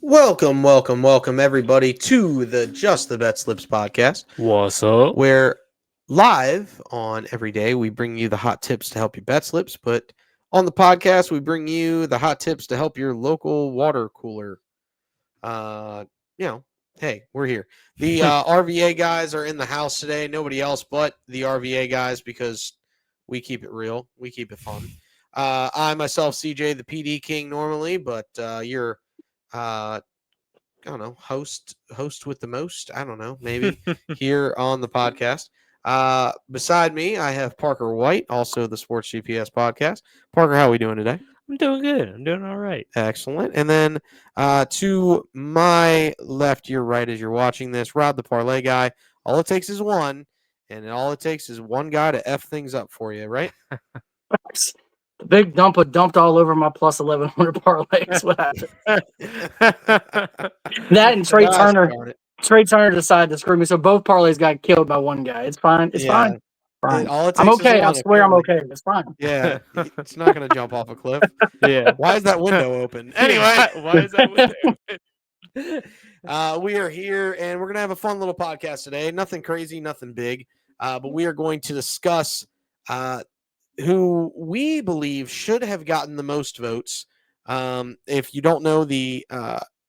Welcome, everybody, to the Just the BetSlips podcast, What's up? where live on every day we bring you the hot tips to help you bet slips, but on the podcast we bring you the hot tips to help your local water cooler. Uh, you know, hey, we're here. The RVA guys are in the house today. Nobody else but the RVA guys because we keep it real, we keep it fun. I myself, CJ, the PD King, normally, but you're. I don't know, host with the most. I don't know, maybe here on the podcast. Beside me, I have Parker White, also the Sports GPS podcast. Parker, how are we doing today? I'm doing good. I'm doing all right. Excellent. And then to my left, your right, as you're watching this, Rob the Parlay guy. All it takes is one, and all it takes is one guy to f things up for you, right? The big dumped all over my plus 1100 parlays. What happened? That and Trey Gosh, Turner. darn it. Trey Turner decided to screw me, so both parlays got killed by one guy. It's fine. It's Yeah, fine. Fine. all it I'm takes is okay. I one. swear I'm Apparently. okay. It's fine. Yeah, it's not going to jump off a cliff. Yeah. Why is that window open? Anyway, Why is that window open? we are here and we're going to have a fun little podcast today. Nothing crazy, nothing big, but we are going to discuss who we believe should have gotten the most votes. If you don't know, the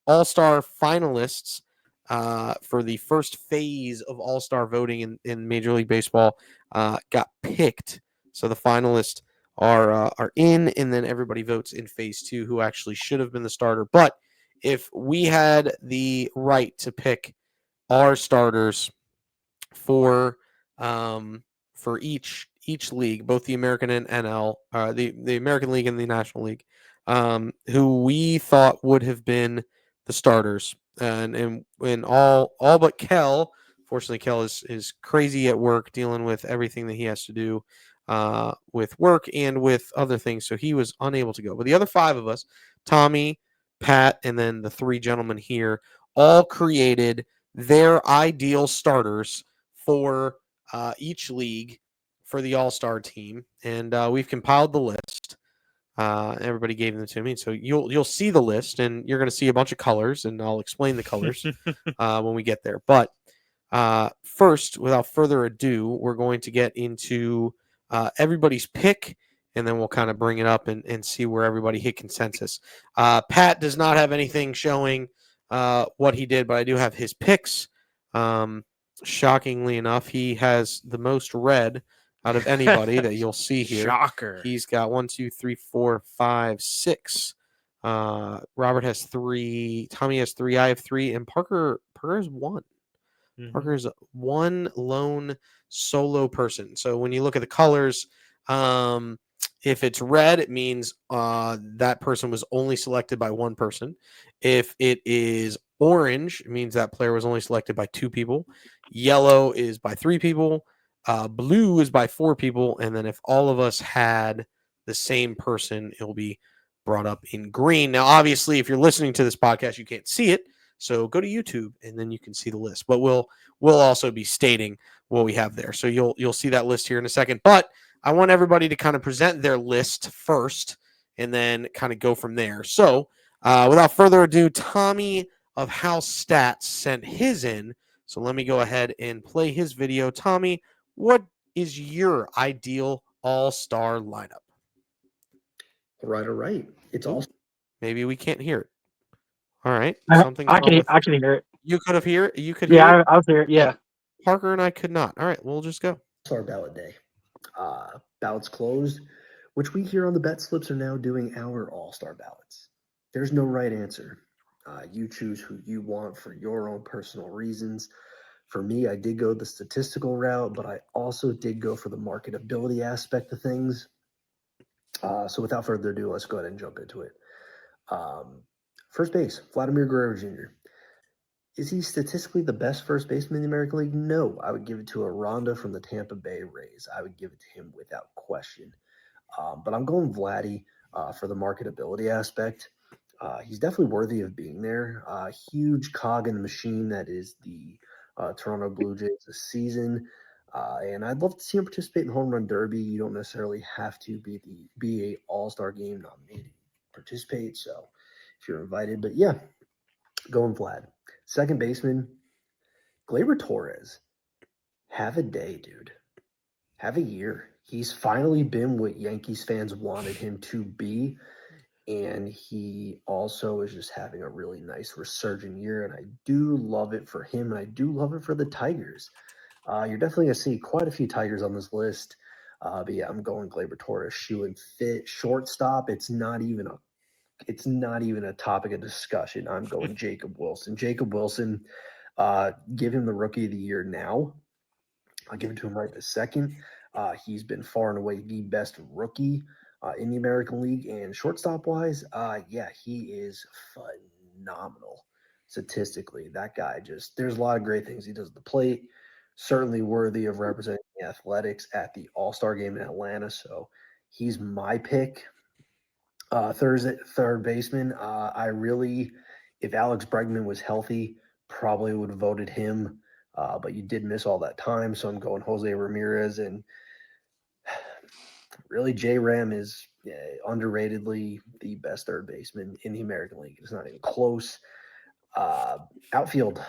All-Star finalists for the first phase of All-Star voting in Major League Baseball got picked. So the finalists are in, and then everybody votes in phase two who actually should have been the starter. But if we had the right to pick our starters for each league, both the American and NL, the American League and the National League, who we thought would have been the starters, and all but Kel. Fortunately, Kel is crazy at work, dealing with everything that he has to do with work and with other things, so he was unable to go. But the other five of us, Tommy, Pat, and then the three gentlemen here, all created their ideal starters for each league for the All-Star team, and we've compiled the list. Everybody gave them to me, so you'll see the list, and you're going to see a bunch of colors, and I'll explain the colors when we get there. But first, without further ado, we're going to get into everybody's pick, and then we'll kind of bring it up and see where everybody hit consensus. Pat does not have anything showing what he did, but I do have his picks. Shockingly enough, he has the most red out of anybody that you'll see here. Shocker. He's got 1, 2, 3, 4, 5, 6. Robert has 3. Tommy has 3. I have 3, and Parker has 1. Mhm. Parker's one lone solo person. So when you look at the colors, if it's red, it means that person was only selected by one person. If it is orange, it means that player was only selected by 2 people. Yellow is by 3 people. Blue is by 4 people. And then if all of us had the same person, it will be brought up in green. Now, obviously, if you're listening to this podcast, you can't see it. So go to YouTube and then you can see the list. But we'll also be stating what we have there. So you'll see that list here in a second. But I want everybody to kind of present their list first and then kind of go from there. So without further ado, Tommy of House Stats sent his in. So let me go ahead and play his video. Tommy, what is your ideal all-star lineup? All right. It's all Maybe we can't hear it. All right. I Something's wrong can with I can hear it. you could have hear it. You could hear Yeah, it. I was here. Yeah. Parker and I could not. All right, we'll just go. All-Star ballot day. Ballots closed, which we here on the Bet Slips are now doing our All-Star ballots. There's no right answer. You choose who you want for your own personal reasons. For me, I did go the statistical route, but I also did go for the marketability aspect of things. So without further ado, let's go ahead and jump into it. First base, Vladimir Guerrero Jr. Is he statistically the best first baseman in the American League? No. I would give it to Aranda from the Tampa Bay Rays. I would give it to him without question. But I'm going Vladdy for the marketability aspect. He's definitely worthy of being there. Huge cog in the machine that is the Toronto Blue Jays this season. And I'd love to see him participate in the Home Run Derby. You don't necessarily have to be a All-Star Game nominated to participate. So if you're invited, but yeah, Going Vlad. Second baseman, Gleyber Torres. Have a day, dude. Have a year. He's finally been what Yankees fans wanted him to be. And he also is just having a really nice resurgent year. And I do love it for him. And I do love it for the Tigers. You're definitely going to see quite a few Tigers on this list. But yeah, I'm going Gleyber Torres, shoe and fit. Shortstop, it's not even a topic of discussion. I'm going Jacob Wilson. Jacob Wilson, give him the rookie of the year now. I'll give it to him right this second. He's been far and away the best rookie in the American League. And shortstop wise, yeah, he is phenomenal statistically. That guy there's a lot of great things he does at the plate. Certainly worthy of representing the Athletics at the All-Star game in Atlanta. So he's my pick. Third baseman. If Alex Bregman was healthy, probably would have voted him. But you did miss all that time, so I'm going Jose Ramirez. And really, J Ram is underratedly the best third baseman in the American League. It's not even close. Outfield.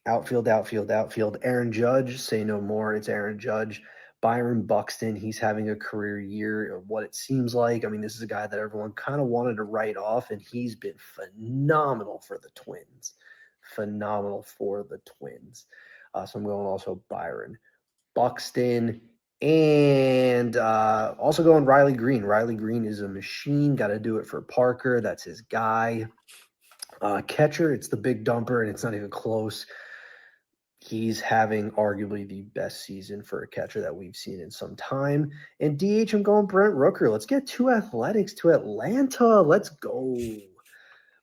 Aaron Judge, say no more. It's Aaron Judge. Byron Buxton, he's having a career year, what it seems like. I mean, this is a guy that everyone kind of wanted to write off, and he's been phenomenal for the Twins. Phenomenal for the Twins. So I'm going also Byron Buxton. And also going Riley Green. Riley Green is a machine. Got to do it for Parker. That's his guy. Catcher, it's the big dumper, and it's not even close. He's having arguably the best season for a catcher that we've seen in some time. And DH, I'm going Brent Rooker. Let's get two Athletics to Atlanta. Let's go.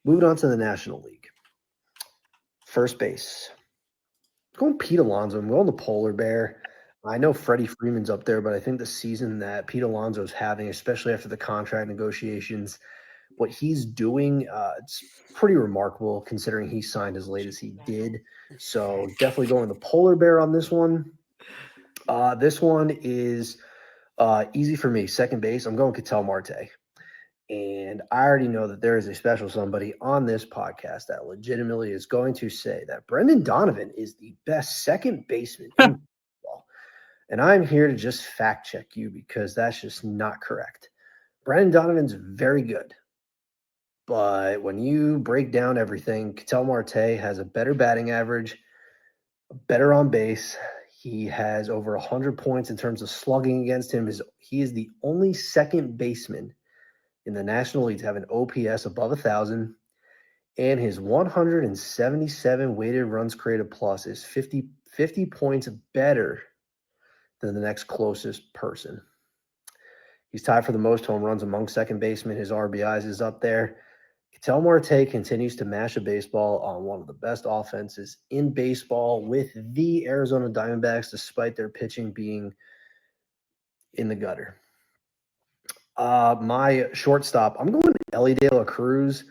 Moving on to the National League. First base. I'm going Pete Alonso. I'm going the Polar Bear. I know Freddie Freeman's up there, but I think the season that Pete Alonso's having, especially after the contract negotiations, what he's doing, it's pretty remarkable considering he signed as late as he did. So definitely going the Polar Bear on this one. This one is easy for me. Second base, I'm going Ketel Marte. And I already know that there is a special somebody on this podcast that legitimately is going to say that Brendan Donovan is the best second baseman in baseball. And I'm here to just fact check you because that's just not correct. Brendan Donovan's very good. But when you break down everything, Ketel Marte has a better batting average, better on base. He has over 100 points in terms of slugging against him. He is the only second baseman in the National League to have an OPS above 1,000, and his 177 weighted runs created plus is 50 points better than the next closest person. He's tied for the most home runs among second basemen. His RBIs is up there. Ketel Marte continues to mash a baseball on one of the best offenses in baseball with the Arizona Diamondbacks, despite their pitching being in the gutter. My shortstop, I'm going Ellie De La Cruz.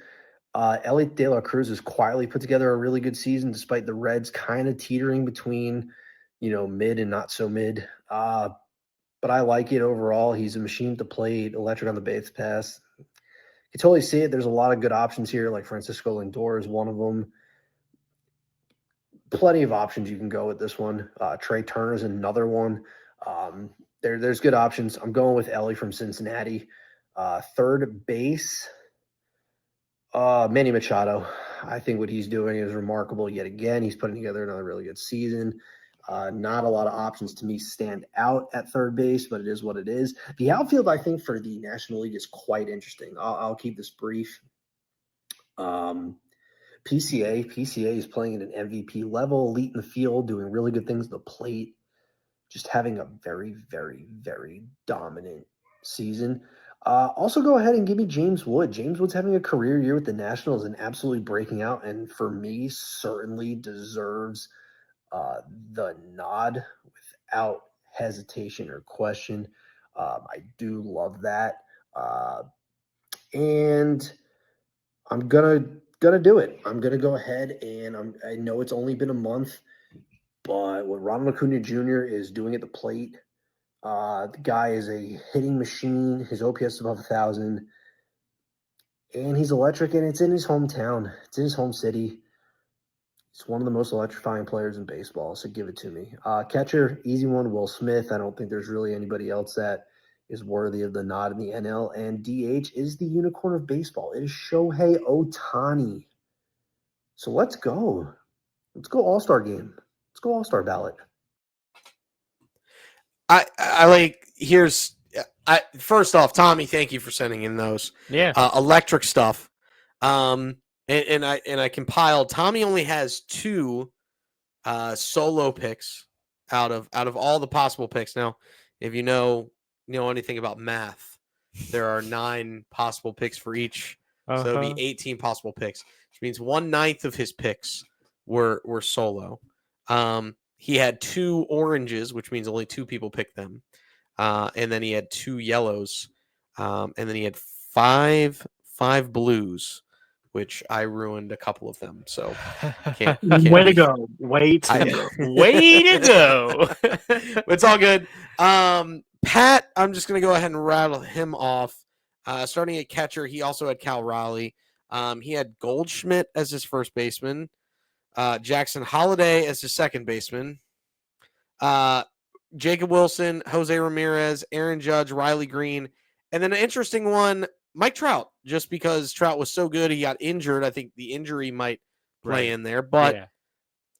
Ellie De La Cruz has quietly put together a really good season, despite the Reds kind of teetering between, mid and not so mid. But I like it overall. He's a machine to plate, electric on the base pass. You totally see it. There's a lot of good options here, like Francisco Lindor is one of them. Plenty of options you can go with this one. Trey Turner is another one. There's good options. I'm going with Ellie from Cincinnati. Third base, Manny Machado. I think what he's doing is remarkable yet again. He's putting together another really good season. Not a lot of options to me stand out at third base, but it is what it is. The outfield, I think, for the National League is quite interesting. I'll keep this brief. PCA is playing at an MVP level, elite in the field, doing really good things at the plate, just having a very, very, very dominant season. Also, go ahead and give me James Wood. James Wood's having a career year with the Nationals and absolutely breaking out, and for me, certainly deserves the nod without hesitation or question. I do love that. And I'm gonna do it. I'm gonna go ahead and I know it's only been a month, but what Ronald Acuna Jr. is doing at the plate, the guy is a hitting machine. His OPS is above 1,000, and he's electric. And it's in his hometown. It's in his home city. He's one of the most electrifying players in baseball, so give it to me. Catcher, easy one, Will Smith. I don't think there's really anybody else that is worthy of the nod in the NL. And DH is the unicorn of baseball. It is Shohei Ohtani. So let's go. Let's go All-Star game. Let's go All-Star ballot. I like first off, Tommy, thank you for sending in those electric stuff. And I compiled. Tommy only has 2 solo picks out of all the possible picks. Now, if you know anything about math, there are 9 possible picks for each, so it'd be 18 possible picks, which means 1/9 of his picks were solo. He had 2 oranges, which means only 2 people picked them. And then he had 2 yellows. And then he had 5 blues, which I ruined a couple of them. So can't Way to go. Way to go. Way to go. It's all good. Pat, I'm just going to go ahead and rattle him off. Starting at catcher, he also had Cal Raleigh. He had Goldschmidt as his first baseman. Jackson Holliday as his second baseman. Jacob Wilson, Jose Ramirez, Aaron Judge, Riley Green. And then an interesting one, Mike Trout, just because Trout was so good, he got injured. I think the injury might play in there. But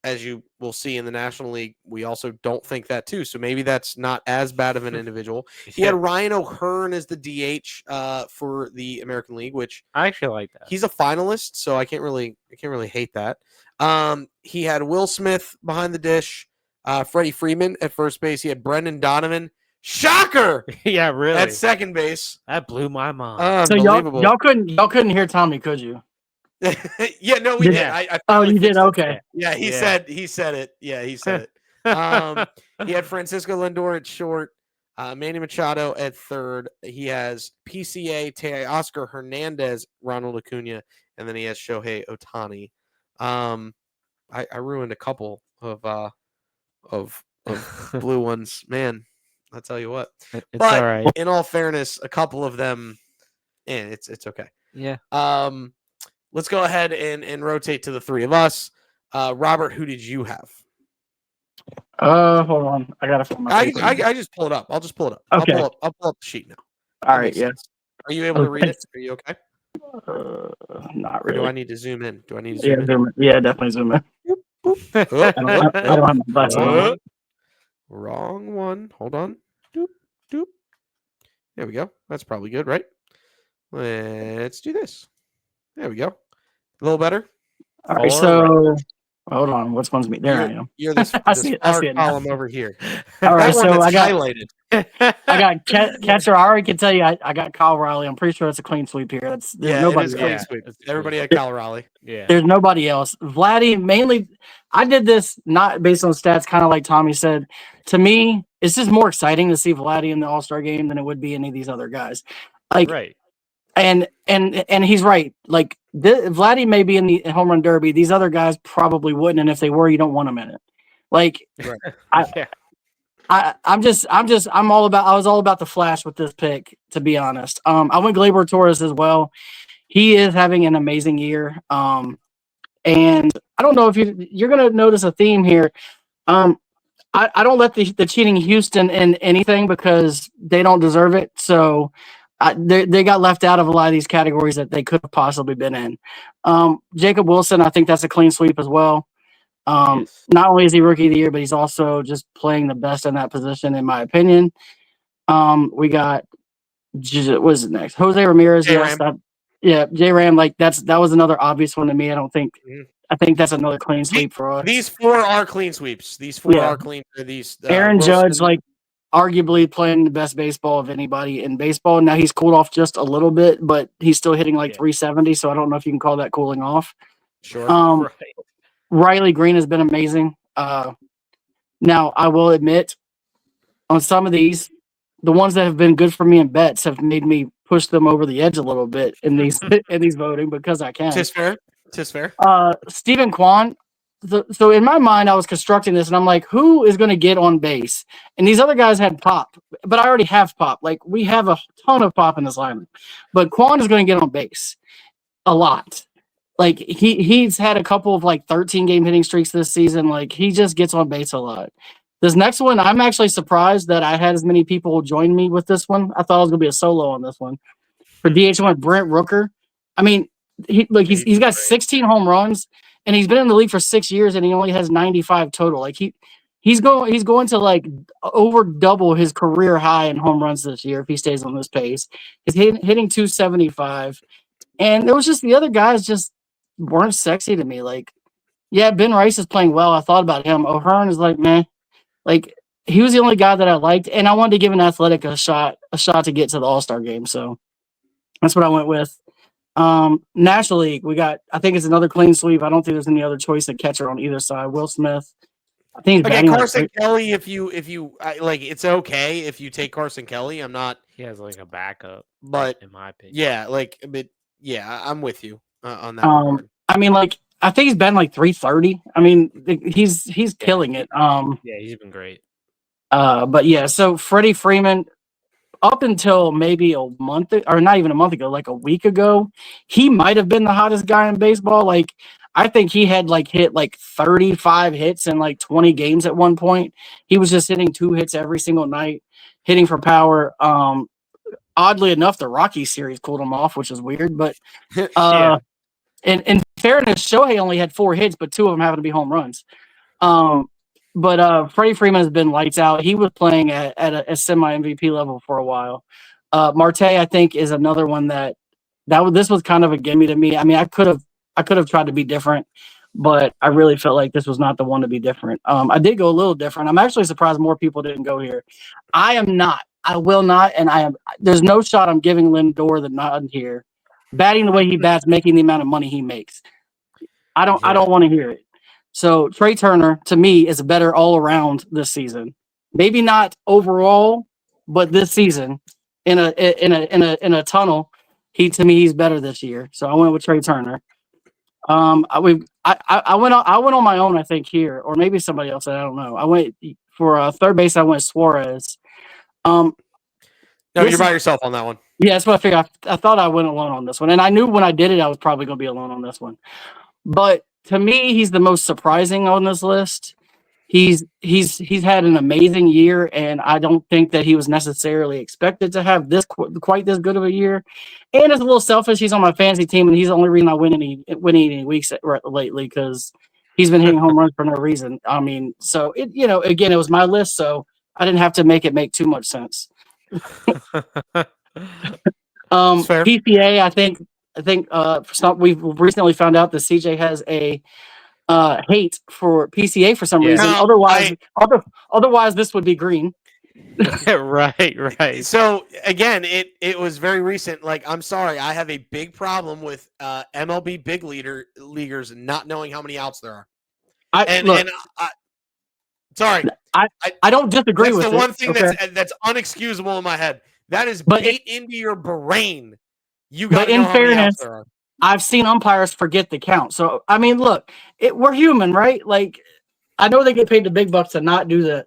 as you will see in the National League, we also don't think that too. So maybe that's not as bad of an individual. He had Ryan O'Hearn as the DH for the American League, which I actually like that. He's a finalist, so I can't really hate that. He had Will Smith behind the dish, Freddie Freeman at first base. He had Brendan Donovan. Shocker! Yeah, really. At second base. That blew my mind. So Unbelievable. y'all couldn't hear Tommy, could you? Yeah, no, we did. Yeah. Oh, you did? Okay. Yeah, he said it. Yeah, he said it. He had Francisco Lindor at short, Manny Machado at third. He has PCA, Teoscar Hernandez, Ronald Acuna, and then he has Shohei Ohtani. I ruined a couple of blue ones, man. I'll tell you what. It's but all right. In all fairness, a couple of them, it's okay. Yeah. Let's go ahead and rotate to the 3 of us. Robert, who did you have? Hold on. I gotta find my paper. I just pull it up. I'll just pull it up. Okay. I'll pull up the sheet now. All right. Yeah. Sense. Are you able to read it? Are you okay? Not Or really. do I need to zoom in? Yeah, definitely zoom in. Oh, I don't have my glasses on. Wrong one. Hold on. Doop, doop. There we go. That's probably good, right? Let's do this. There we go. A little better. All right. So hold on. Which one's me? There I am. You're this I see it now. column over here. All right. That one So that's I got highlighted. catcher. I already can tell you. I got Kyle Riley. I'm pretty sure it's a clean sweep here. There's nobody. It is clean sweep. Everybody had Cal Raleigh. Yeah. There's nobody else. Vladdy, mainly, I did this not based on stats, kind of like Tommy said. To me, it's just more exciting to see Vladdy in the All-Star game than it would be any of these other guys. Right. And he's right. Like Vladdy may be in the home run derby. These other guys probably wouldn't, and if they were, you don't want them in it. Like, right. I was all about the flash with this pick, to be honest. I went Gleyber Torres as well. He is having an amazing year. And I don't know if you're going to notice a theme here. I don't let the cheating Houston in anything because they don't deserve it. So they got left out of a lot of these categories that they could have possibly been in. Jacob Wilson, I think that's a clean sweep as well. Yes. Not only is he rookie of the year, but he's also just playing the best in that position, in my opinion. We got what is it next? Jose Ramirez. J Ram. Like that was another obvious one to me. I think that's another clean sweep for us. These 4 are clean sweeps. These 4 are clean. These Aaron Wilson, Judge, like arguably playing the best baseball of anybody in baseball. Now he's cooled off just a little bit, but he's still hitting like 370. So I don't know if you can call that cooling off. Sure. Right. Riley Green has been amazing. Now I will admit, on some of these, the ones that have been good for me in bets have made me push them over the edge a little bit in these voting because I can. Tis fair. Stephen Kwan. So in my mind, I was constructing this, and I'm like, who is going to get on base? And these other guys had pop, but I already have pop. Like, we have a ton of pop in this lineup. But Kwan is going to get on base a lot. Like he's had a couple of like 13-game hitting streaks this season. Like he just gets on base a lot. This next one, I'm actually surprised that I had as many people join me with this one. I thought I was gonna be a solo on this one. For DH, I went Brent Rooker. I mean, he's got 16 home runs, and he's been in the league for 6 years, and he only has 95 total. Like he's going to like over double his career high in home runs this year if he stays on this pace. He's hitting 275, and there was just the other guys just weren't sexy to me. Like, yeah, Ben Rice is playing well. I thought about him. O'Hearn is like, meh. Like he was the only guy that I liked, and I wanted to give an athletic a shot to get to the All-Star game. So that's what I went with. National League, we got. I think it's another clean sweep. I don't think there's any other choice at catcher on either side. Will Smith. I think he's Okay, batting Carson like, Kelly. If you like, it's okay if you take Carson Kelly. I'm not. He has like a backup, But in my opinion. yeah, like, but yeah, I'm with you on that regard. I mean, like, I think he's been like 330. I mean, he's killing it. Yeah, he's been great. But yeah, so Freddie Freeman, up until maybe a month, or not even a month ago, like a week ago, he might have been the hottest guy in baseball. Like, I think he had like hit like 35 hits in like 20 games at one point. He was just hitting 2 hits every single night, hitting for power. Oddly enough, the Rockies series cooled him off, which is weird. But Yeah. in fairness, Shohei only had 4 hits, but 2 of them happened to be home runs. But Freddie Freeman has been lights out. He was playing at a semi MVP level for a while. Marte, I think, is another one this was kind of a gimme to me. I mean, I could have tried to be different, but I really felt like this was not the one to be different. I did go a little different. I'm actually surprised more people didn't go here. I am not. I will not, and I am. There's no shot I'm giving Lindor the nod here. Batting the way he bats, making the amount of money he makes. I don't want to hear it. So Trey Turner, to me, is better all around this season. Maybe not overall, but this season, in a tunnel, he's better this year. So I went with Trey Turner. I went on my own, I think, here, or maybe somebody else. I don't know. I went for third base. I went Suarez. No, you're by yourself on that one. Yeah, that's what I figured. I thought I went alone on this one, and I knew when I did it, I was probably going to be alone on this one. But to me, he's the most surprising on this list. He's had an amazing year, and I don't think that he was necessarily expected to have quite this good of a year. And it's a little selfish. He's on my fantasy team, and he's the only reason I win any weeks lately because he's been hitting home runs for no reason. I mean, so again, it was my list, so I didn't have to make it make too much sense. PCA, I think we've recently found out that CJ has a hate for PCA for some reason. No, otherwise this would be green. Right. So again, it was very recent. Like, I'm sorry, I have a big problem with MLB big leaguers not knowing how many outs there are. Sorry, I don't disagree with it. That's the one thing okay? that's unexcusable in my head. That is baked into your brain. You got to know how many outs there are. I've seen umpires forget the count. So I mean, look, we're human, right? Like, I know they get paid the big bucks to not do that.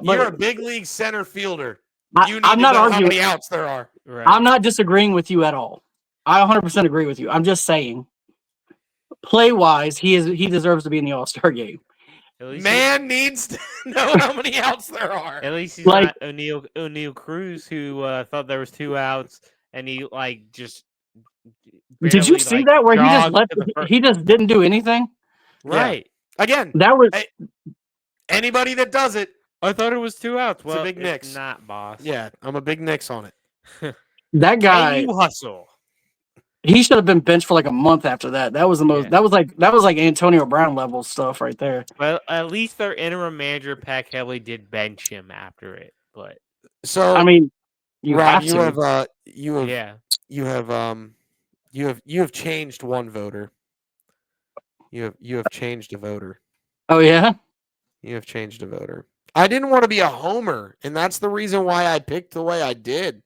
But you're a big league center fielder. You need I'm to not know arguing. How many outs there are. Right. I'm not disagreeing with you at all. I 100% agree with you. I'm just saying, play wise, he deserves to be in the All-Star game. Man needs to know how many outs there are. At least he's not O'Neal Cruz, who thought there was 2 outs, and he just. Barely, did you see that where he just didn't do anything? Right. Yeah. Again, that was anybody that does it. I thought it was 2 outs. Well, it's a big Knicks. Not, boss. Yeah, I'm a big Knicks on it. That guy. Can you hustle? He should have been benched for like a month after that. That was the most. Yeah. That was like Antonio Brown level stuff right there. Well, at least their interim manager Pat Kelly did bench him after it. But so I mean, you have changed one voter. You have changed a voter. Oh yeah? You have changed a voter. I didn't want to be a homer, and that's the reason why I picked the way I did.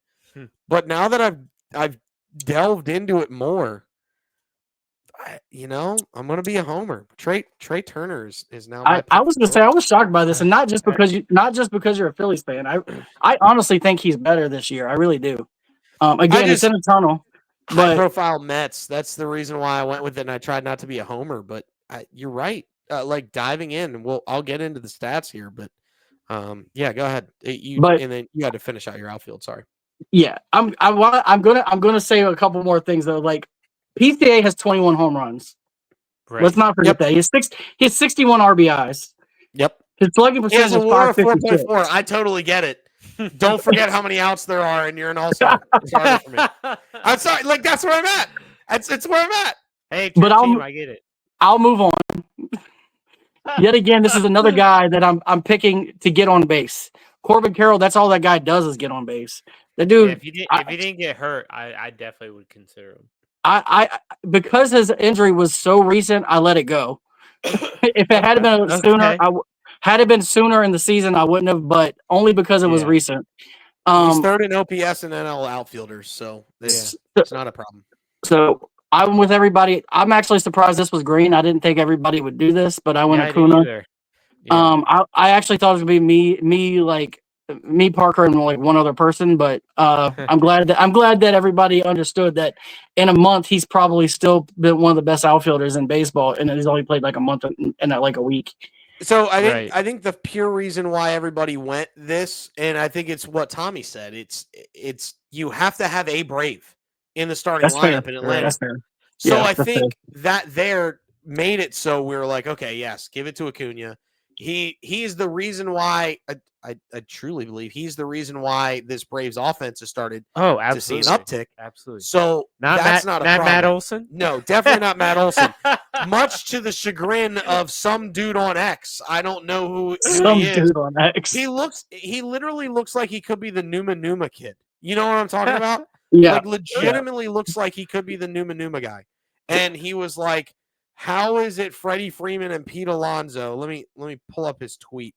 But now that I've delved into it more, I'm going to be a homer. Trey Turner is now. I was going to say I was shocked by this, and not just because you're a Phillies fan. I honestly think he's better this year. I really do. Again, it's in a tunnel. But high-profile Mets. That's the reason why I went with it, and I tried not to be a homer. But you're right. Like diving in, I'll get into the stats here, but yeah, go ahead. but And then you had to finish out your outfield. Sorry. yeah, I'm gonna say a couple more things though. Like PCA has 21 home runs. Right. Let's not forget Yep. that. He has 61 RBIs. Yep. His slugging He has percentage a is WAR of 556. 4.4. I totally get it. Don't forget how many outs there are, and you're an all-star. It's harder for me. I'm sorry. Like, that's where I'm at. It's where I'm at. Hey, it's But your team. I get it. I'll move on. Yet again, this is another guy that I'm picking to get on base. Corbin Carroll, that's all that guy does is get on base. The Yeah, dude, if he didn't get hurt, I definitely would consider him. I because his injury was so recent, I let it go. If it had been sooner, Okay. had it been sooner in the season, I wouldn't have. But only because it was Yeah. recent. He's third in OPS and NL outfielders, so it's not a problem. So I'm with everybody. I'm actually surprised this was green. I didn't think everybody would do this, but I went Yeah, I didn't Acuna. either. Yeah. I actually thought it was gonna be me, Parker, and like one other person, but I'm glad that everybody understood that in a month he's probably still been one of the best outfielders in baseball, and he's only played like a month and like a week. So Right. I think the pure reason why everybody went this, and I think it's what Tommy said. It's you have to have a Brave in the starting That's fair. lineup in Atlanta. That's fair. So Yeah, I that's think that there made it so we were like, okay, yes, give it to Acuna. He is the reason why I truly believe he's the reason why this Braves offense has started Oh, to see an absolutely. uptick. Absolutely. So that's not a Matt problem. Olson? No, definitely not Matt Olson. Much to the chagrin of some dude on X. I don't know who some he is. dude on X. He literally looks like he could be the Numa kid. You know what I'm talking about? Yeah, Like legitimately looks like he could be the Numa guy. And he was like, how is it Freddie Freeman and Pete Alonso? Let me pull up his tweet.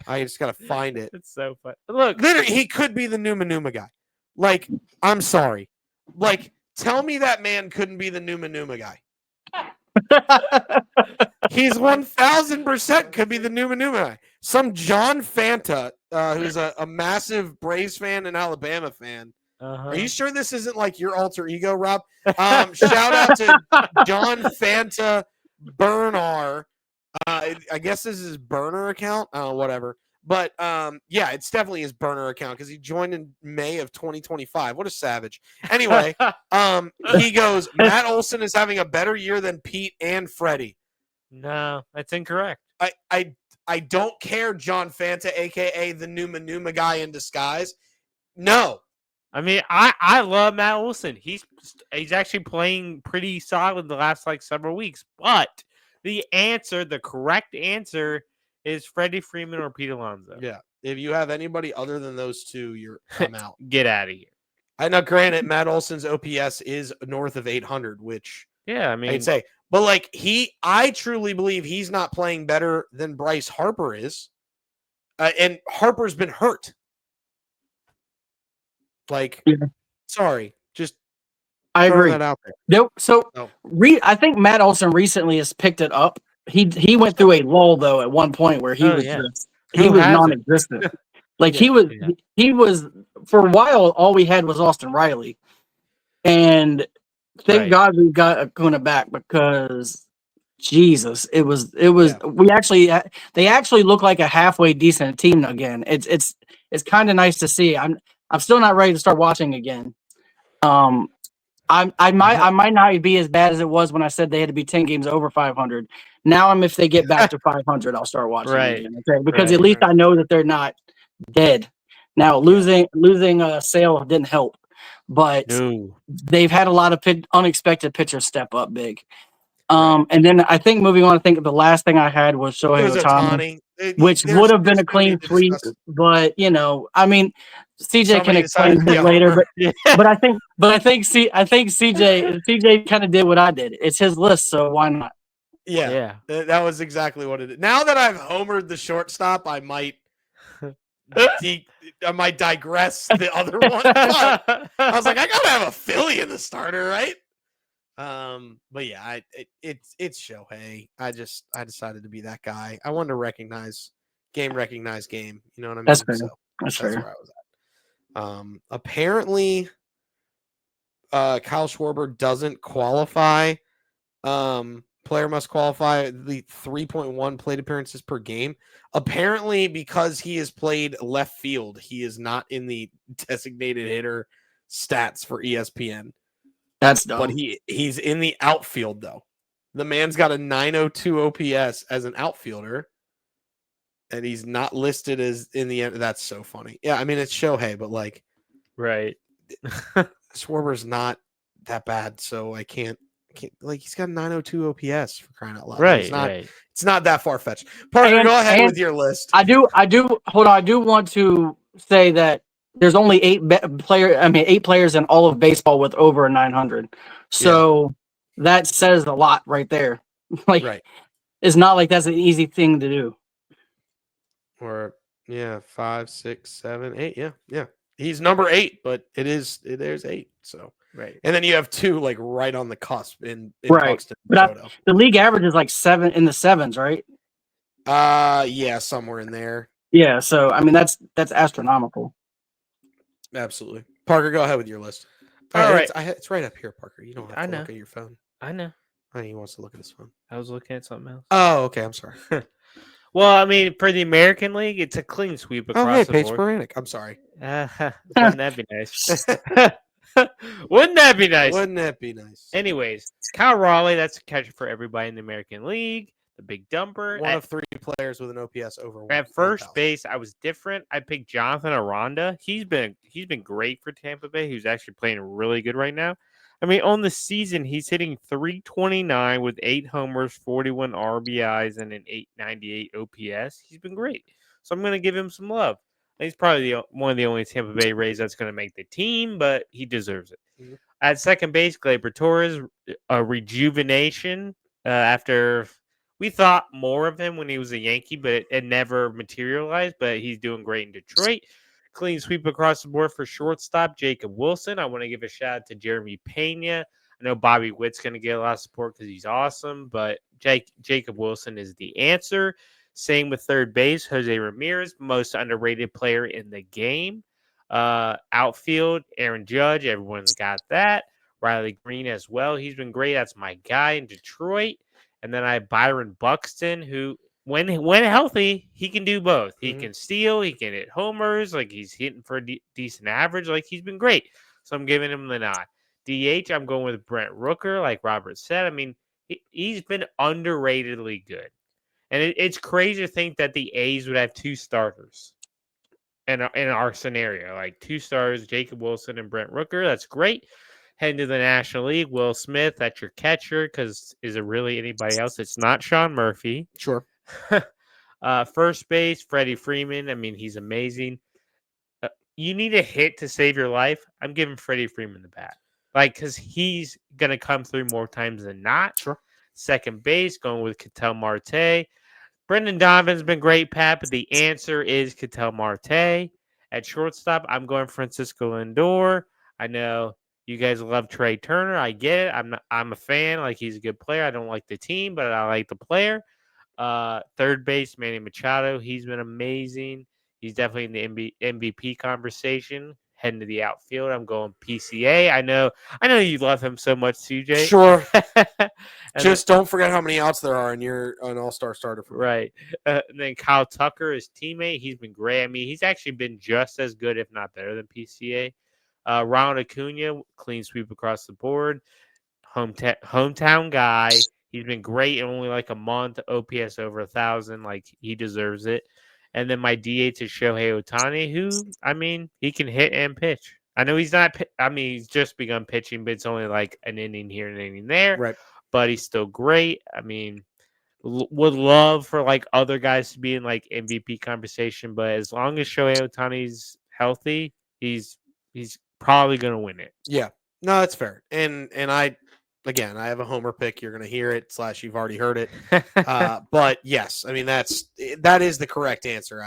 I just gotta find it. It's so fun. Look, Literally, he could be the Numa guy. Like, I'm sorry. Like, tell me that man couldn't be the Numa guy. He's 1,000% could be the Numa guy. Some John Fanta, who's a massive Braves fan and Alabama fan. Are you sure this isn't like your alter ego, Rob? Shout out to John Fanta Burnar. I guess this is his burner account. Whatever. But yeah, it's definitely his burner account because he joined in May of 2025. What a savage. Anyway, he goes, Matt Olson is having a better year than Pete and Freddie. No, that's incorrect. I don't care, John Fanta, aka the Numa guy in disguise. No. I mean, I love Matt Olson. He's actually playing pretty solid the last like several weeks. But the correct answer is Freddie Freeman or Pete Alonso. Yeah. If you have anybody other than those two, I'm out. Get out of here. I know, granted, Matt Olson's OPS is north of 800, which Yeah, I mean, I'd say. But like I truly believe he's not playing better than Bryce Harper is. And Harper's been hurt. Like, sorry, just I agree. that out there. Nope. So I think Matt Olson recently has picked it up. He went through a lull though at one point where he was non-existent. Like he was for a while. All we had was Austin Riley, and thank God we got Acuna back because Jesus, it was they actually look like a halfway decent team again. It's kind of nice to see. I'm still not ready to start watching again. I might not be as bad as it was when I said they had to be 10 games over 500. Now if they get back to 500, I'll start watching again. Okay, because at least I know that they're not dead. Now losing Sale didn't help, but they've had a lot of unexpected pitchers step up big. And then I think moving on, I think the last thing I had was Shohei Ohtani, which would have been a clean sweep, but I mean, CJ can explain it later, but I think CJ kind of did what I did. It's his list, so why not? Yeah, that was exactly what it is. Now that I've homered the shortstop, I might digress the other one. But I was like, I gotta have a Philly in the starter, right? But yeah, it's Shohei. I decided to be that guy. I wanted to recognize game. You know what I mean? That's fair. So that's fair. where I was at. Apparently, Kyle Schwarber doesn't qualify. Player must qualify the 3.1 plate appearances per game. Apparently, because he has played left field, he is not in the designated hitter stats for ESPN. That's dumb. But he's in the outfield though. The man's got a 902 OPS as an outfielder, and he's not listed as in the end. That's so funny. Yeah, I mean it's Shohei, but like Right. Schwarber's not that bad, so I can't like he's got 902 OPS for crying out loud. Right. It's not that far fetched. Parker, go ahead with your list. I do hold on. I do want to say that there's only 8 players in all of baseball with over a 900. So that says a lot right there. Like, Right. it's not like that's an easy thing to do. Or 5, 6, 7, 8. Yeah. He's number 8, but there's 8. So Right. and then you have 2 like right on the cusp in Right. Buxton and But Soto. the league average is like 7 in the 7s, right? Yeah, somewhere in there. Yeah. So I mean that's astronomical. Absolutely. Parker, go ahead with your list. All right. It's right up here, Parker. You don't have to look at your phone. I know. I think he wants to look at his phone. I was looking at something else. Oh, okay. I'm sorry. Well, I mean, for the American League, it's a clean sweep across the Paige board. Sporanic. I'm sorry. Wouldn't that be nice? Wouldn't that be nice? Wouldn't that be nice? Anyways, Kyle Raleigh, that's a catcher for everybody in the American League. The big dumper. One of 3 players with an OPS over 1. At first base, I was different. I picked Jonathan Aranda. He's been great for Tampa Bay. He's actually playing really good right now. I mean, on the season, he's hitting .329 with 8 homers, 41 RBIs, and an .898 OPS. He's been great. So I'm going to give him some love. He's probably one of the only Tampa Bay Rays that's going to make the team, but he deserves it. Mm-hmm. At second base, Gleyber Torres, a rejuvenation after we thought more of him when he was a Yankee, but it never materialized. But he's doing great in Detroit. Clean sweep across the board for shortstop, Jacob Wilson. I want to give a shout out to Jeremy Pena. I know Bobby Witt's going to get a lot of support because he's awesome, but Jacob Wilson is the answer. Same with third base, Jose Ramirez, most underrated player in the game. Outfield, Aaron Judge, everyone's got that. Riley Green as well. He's been great. That's my guy in Detroit. And then I have Byron Buxton, who, when healthy, he can do both. He can steal, he can hit homers, like he's hitting for a decent average. Like he's been great. So I'm giving him the nod. DH, I'm going with Brent Rooker, like Robert said. I mean, he's been underratedly good. And it's crazy to think that the A's would have 2 starters in our scenario. Like 2 starters, Jacob Wilson and Brent Rooker. That's great. Heading to the National League, Will Smith, that's your catcher, because is it really anybody else? It's not Sean Murphy. Sure. First base, Freddie Freeman. I mean, he's amazing. You need a hit to save your life. I'm giving Freddie Freeman the bat. Like, because he's going to come through more times than not. Sure. Second base, going with Ketel Marte. Brendan Donovan's been great, Pat, but the answer is Ketel Marte. At shortstop, I'm going Francisco Lindor. I know you guys love Trey Turner. I get it. I'm a fan. Like, he's a good player. I don't like the team, but I like the player. Third base, Manny Machado. He's been amazing. He's definitely in the MVP conversation. Heading to the outfield, I'm going PCA. I know you love him so much, CJ. Sure. Just don't forget how many outs there are, and you're an all-star starter for me. Right. And then Kyle Tucker, his teammate, he's been great. I mean, he's actually been just as good, if not better, than PCA. Ronald Acuna, clean sweep across the board. Hometown guy. He's been great in only like a month. OPS over 1,000. Like, he deserves it. And then my DH is Shohei Ohtani, who, I mean, he can hit and pitch. I know he's not, he's just begun pitching, but it's only like an inning here and an inning there. Right. But he's still great. I mean, would love for like other guys to be in like MVP conversation, but as long as Shohei Ohtani's healthy, he's probably going to win it. Yeah. No, that's fair. And I have a homer pick. You're going to hear it / you've already heard it. But yes, I mean, that is the correct answer.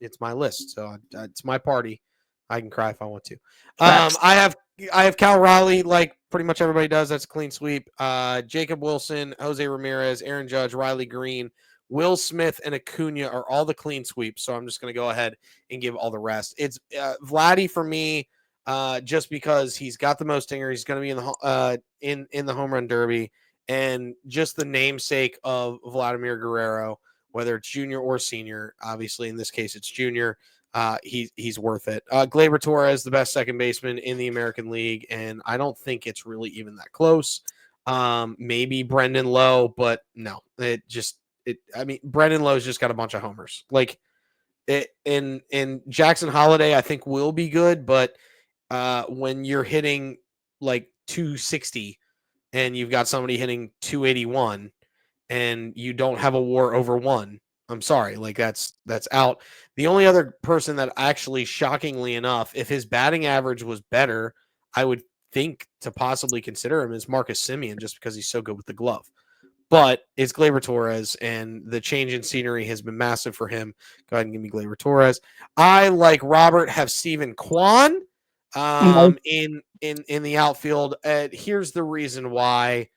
It's my list. So it's my party. I can cry if I want to. I have Cal Raleigh, like pretty much everybody does. That's a clean sweep. Jacob Wilson, Jose Ramirez, Aaron Judge, Riley Green, Will Smith, and Acuna are all the clean sweeps. So I'm just going to go ahead and give all the rest. It's Vladdy for me. just because he's got the most stinger. He's going to be in the home run derby, and just the namesake of Vladimir Guerrero, whether it's junior or senior. Obviously, in this case, it's junior. He's worth it. Gleyber Torres, the best second baseman in the American League, and I don't think it's really even that close. Maybe Brendan Lowe, but no, I mean, Brendan Lowe's just got a bunch of homers. Like in Jackson Holiday, I think will be good, but when you're hitting like 260 and you've got somebody hitting 281 and you don't have a WAR over 1, I'm sorry, like that's out. The only other person that actually, shockingly enough, if his batting average was better, I would think to possibly consider him is Marcus Semien, just because he's so good with the glove. But it's Gleyber Torres, and the change in scenery has been massive for him. Go ahead and give me Gleyber Torres. I, like Robert, have Stephen Kwan in the outfield. Here's the reason why.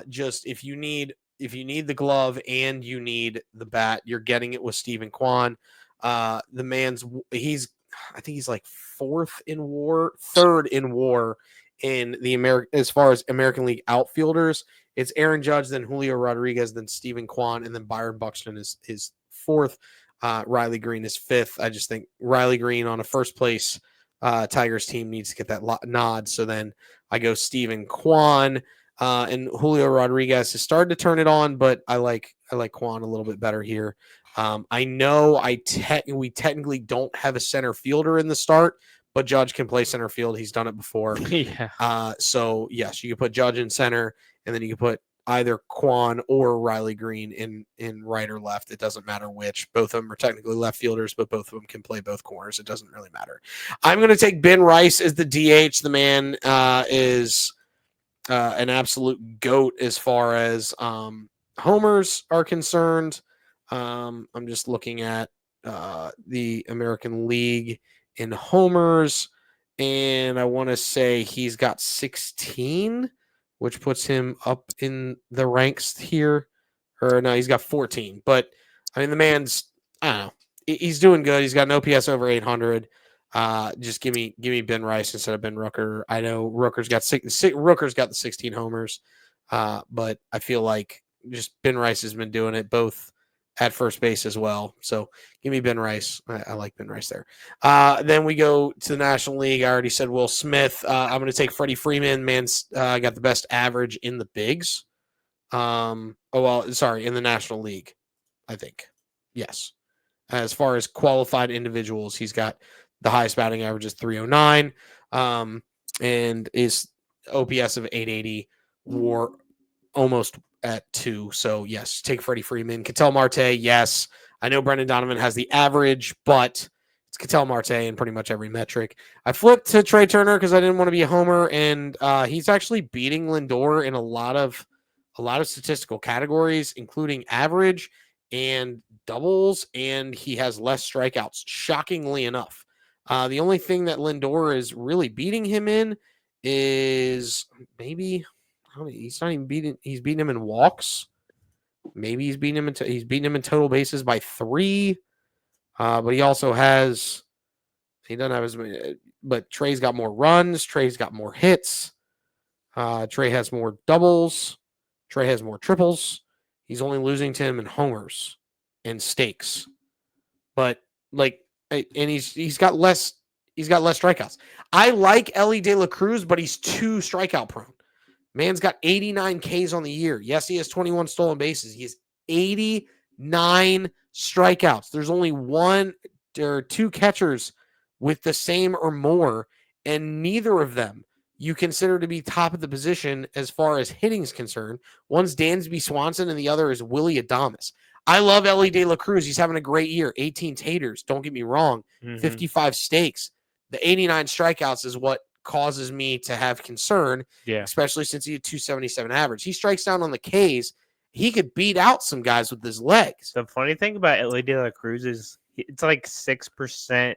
Just if you need the glove and you need the bat, you're getting it with Stephen Kwan. The man's I think he's like third in WAR in the as far as American League outfielders. It's Aaron Judge, then Julio Rodriguez, then Stephen Kwan, and then Byron Buxton is fourth. Riley Green is fifth. I just think Riley Green on a first place Tigers team needs to get that nod. So then I go Stephen Kwan, and Julio Rodriguez has started to turn it on, but I like Kwan a little bit better here. I know we technically don't have a center fielder in the start, but Judge can play center field. He's done it before. Yeah. So yes, you can put Judge in center, and then you can put either Kwan or Riley Green in right or left. It doesn't matter which. Both of them are technically left fielders, but both of them can play both corners. It doesn't really matter. I'm going to take Ben Rice as the DH. The man is an absolute goat as far as homers are concerned. I'm just looking at the American League in homers, and I want to say he's got 16, which puts him up in the ranks here. Or no, he's got 14. But I mean, the man's, I don't know, he's doing good. He's got an OPS over 800. Just give me Ben Rice instead of Ben Rooker. I know Rooker's got Rooker's got the 16 homers, but I feel like just Ben Rice has been doing it both at first base as well. So give me Ben Rice. I like Ben Rice there. Then we go to the National League. I already said Will Smith. I'm going to take Freddie Freeman. Man's got the best average in the bigs. In the National League, I think. Yes. As far as qualified individuals, he's got the highest batting average is 309, and is OPS of 880, WAR almost at 2. So yes, take Freddie Freeman. Ketel Marte, yes. I know Brendan Donovan has the average, but it's Ketel Marte in pretty much every metric. I flipped to Trey Turner because I didn't want to be a homer, and he's actually beating Lindor in a lot of statistical categories, including average and doubles, and he has less strikeouts, shockingly enough. The only thing that Lindor is really beating him in is maybe he's not even beating. He's beating him in walks. Maybe he's beating him in total bases by 3. But he also has. He doesn't have as many. But Trey's got more runs. Trey's got more hits. Trey has more doubles. Trey has more triples. He's only losing to him in homers and stakes. But and he's got less strikeouts. I like Ellie De La Cruz, but he's too strikeout prone. Man's got 89 Ks on the year. Yes, he has 21 stolen bases. He has 89 strikeouts. There's only one or two catchers with the same or more, and neither of them you consider to be top of the position as far as hitting is concerned. One's Dansby Swanson, and the other is Willie Adames. I love Ellie De La Cruz. He's having a great year. 18 taters. Don't get me wrong. 55 stakes. The 89 strikeouts is what causes me to have concern, especially since he had 277 average. He strikes down on the Ks. He could beat out some guys with his legs. The funny thing about Ellie De La Cruz is it's like 6%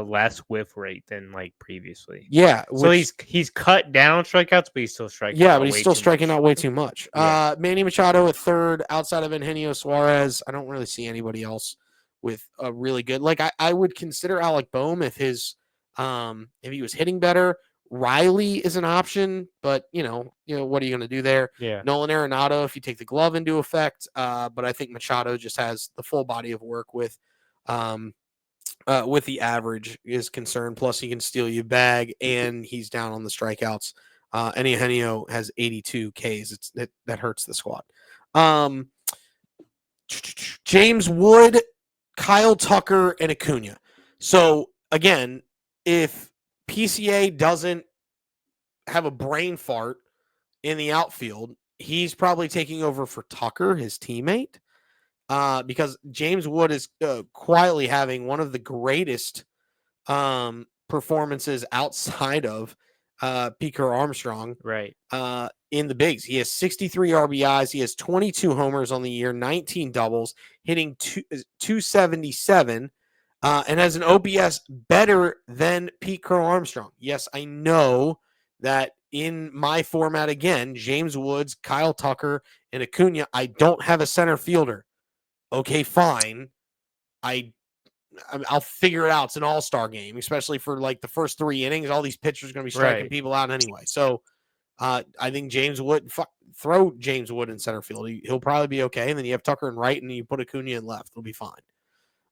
less whiff rate than like previously. Yeah. So he's cut down strikeouts, but he's still striking. Yeah, but he's still striking out way too much. Yeah. Manny Machado at third, outside of Eugenio Suarez. I don't really see anybody else with a really good. Like I would consider Alec Boehm if his If he was hitting better, Riley is an option, but what are you going to do there? Yeah. Nolan Arenado, if you take the glove into effect, but I think Machado just has the full body of work with the average is concerned. Plus, he can steal you bag, and he's down on the strikeouts. And Eugenio has 82 Ks. That hurts the squad. James Wood, Kyle Tucker, and Acuna. So again, if PCA doesn't have a brain fart in the outfield, he's probably taking over for Tucker, his teammate, because James Wood is quietly having one of the greatest performances outside of Peter Armstrong Right. in the bigs. He has 63 RBIs. He has 22 homers on the year, 19 doubles, hitting 277, and has an OPS better than Pete Crow Armstrong. Yes, I know that in my format again, James Woods, Kyle Tucker, and Acuna, I don't have a center fielder. Okay, fine. I'll figure it out. It's an all-star game, especially for like the first 3 innings. All these pitchers are going to be striking people out anyway. So I think James Wood, throw James Wood in center field. He'll probably be okay. And then you have Tucker in right, and you put Acuna in left. It'll be fine.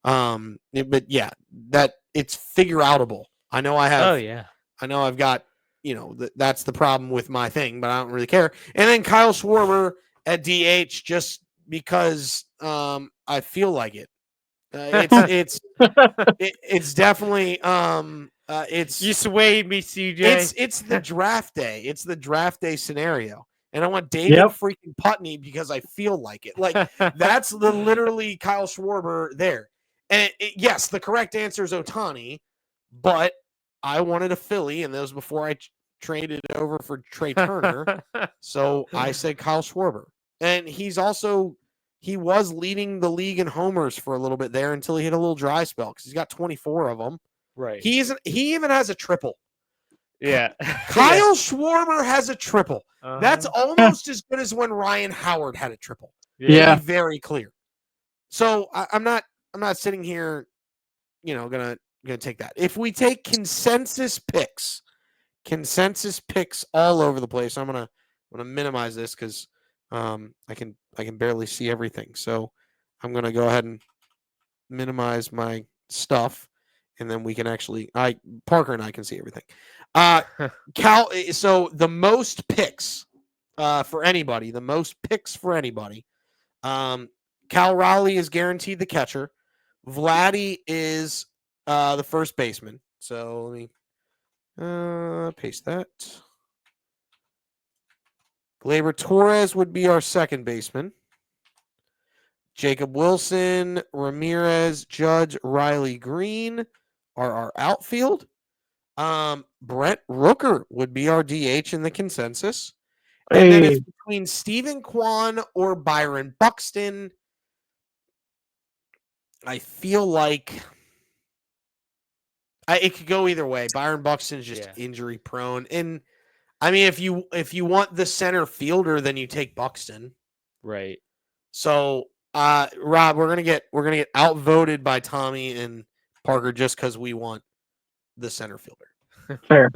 But yeah, that it's figure outable. I know I have. Oh yeah. I know I've got. That's the problem with my thing, but I don't really care. And then Kyle Schwarber at DH just because I feel like it. It's definitely it's You swayed me, CJ. it's the draft day. It's the draft day scenario. And I want David freaking Putney because I feel like it. Like that's the literally Kyle Schwarber there. And yes, the correct answer is Ohtani, but I wanted a Philly, and that was before I traded it over for Trey Turner. So I said Kyle Schwarber. And he was leading the league in homers for a little bit there until he hit a little dry spell because he's got 24 of them. Right. He even has a triple. Yeah. Kyle Schwarber has a triple. That's almost as good as when Ryan Howard had a triple. Yeah. To be very clear. So I'm not sitting here, gonna take that. If we take consensus picks all over the place, I'm gonna minimize this because I can barely see everything. So I'm gonna go ahead and minimize my stuff, and then we can actually Parker and I can see everything. So the most picks for anybody, Cal Raleigh is guaranteed the catcher. Vladdy is the first baseman. So let me paste that. Gleyber Torres would be our second baseman. Jacob Wilson, Ramirez, Judge, Riley Green are our outfield. Brent Rooker would be our DH in the consensus. And then it's between Stephen Kwan or Byron Buxton. I feel like it could go either way. Byron Buxton's just injury prone. And I mean, if you want the center fielder, then you take Buxton. Right. So Rob, we're gonna get outvoted by Tommy and Parker just because we want the center fielder. Fair.